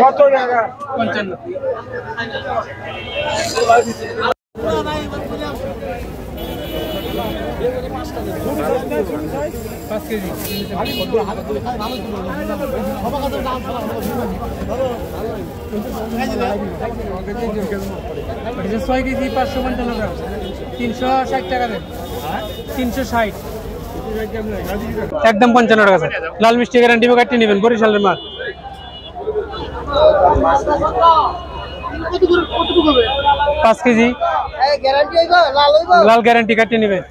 কত টাকা? 55। পাঁচ কেজি 6 কেজি 555 গ্রাম 360 টাকা দেন। 360 একদম 55 টাকা স্যার। লাল মিষ্টি গ্যারান্টি কাটতে নেবেন, বরিশালের মাল। 5 কেজি লাল গ্যারান্টি কাটতে নেবেন,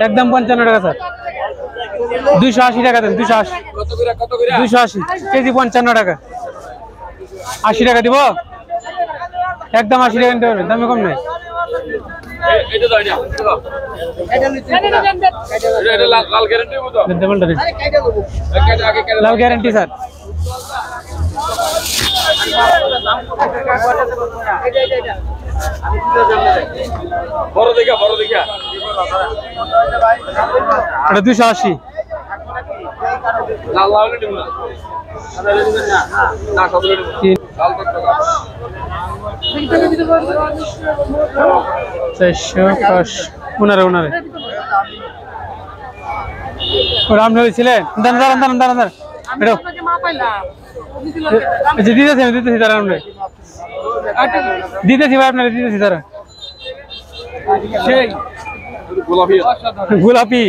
একদম 55 টাকা স্যার। 280 টাকা দেন। 280 কেজি 55 টাকা। 80 টাকা দিব, একদম 80 টাকা নিতে পারবেন, দামে কম নাই। লাল গ্যারান্টি স্যার। বড় দেখা 280 রামনগরী ছিলেন। দিতেছি তারা, দিতেছি ভাই আপনারা, দিতেছি তারা। গোলাপি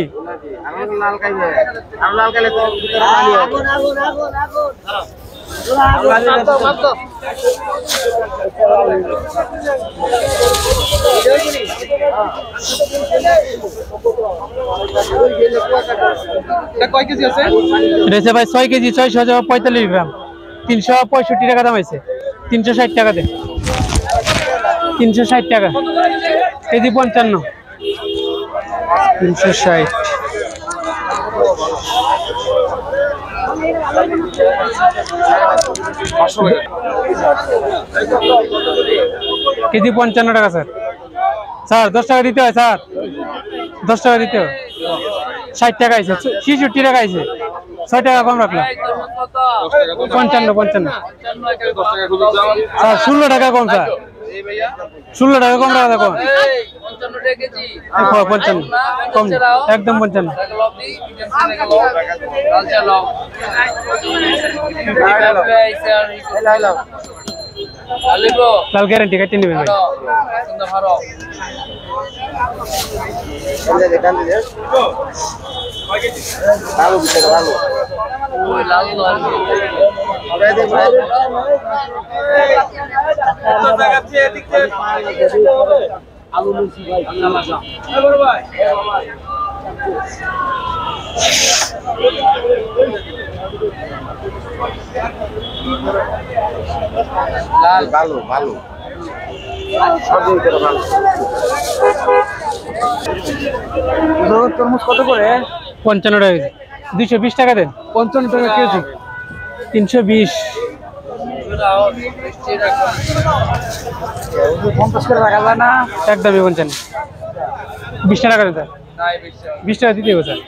কয় কেজি আছে ভাই? 6 কেজি 645 গ্রাম 365 টাকা দাম আছে। 360 টাকা দেন। 360 টাকা কেজি 55। 360 কেজি 55 টাকা স্যার। স্যার 10 টাকা দিতে হয় স্যার, 10 টাকা দিতে হয়। 60 টাকা আছে, 66 টাকা আছে, 6 টাকা কম রাখলাম। 55 স্যার। 16 টাকা কম স্যার, 16 টাকা কম রাখা দেখো। 55 কম, একদম 55। লাল গ্যারান্টি কাটতে নেবেন ভাই। ভালো ভালো তরমুজ কত করে? 55 টাকা কেজি। 220 টাকা দেন। 55 টাকা কেজি। 320 50 করে রাখা যায় না? একদমই 55। 20 টাকা দেন স্যার। 20 টাকা দিতে হবে স্যার।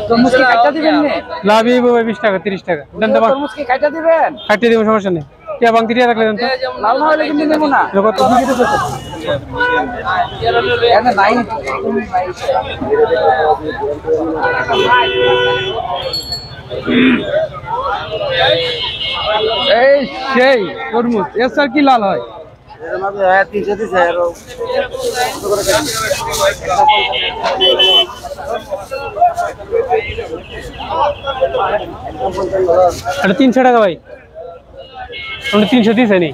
তরমুজ কি কাটা দিবেন? লাভ 20 টাকা 30 টাকা দেন। তরমুজ কি কাটা দিবেন? কাটিয়ে দেবেন, সমস্যা নেই। টিয়া বাং দিয়ে রাখলে দেন তো। লাল না হলে কিন্তু নেব না। কত এনে নাই। এই সেই তরমুজ এর স্যার কি লাল হয়? এর মধ্যে 300 দিছে আর এটা 300 টাকা ভাই। 300 দিছে নি।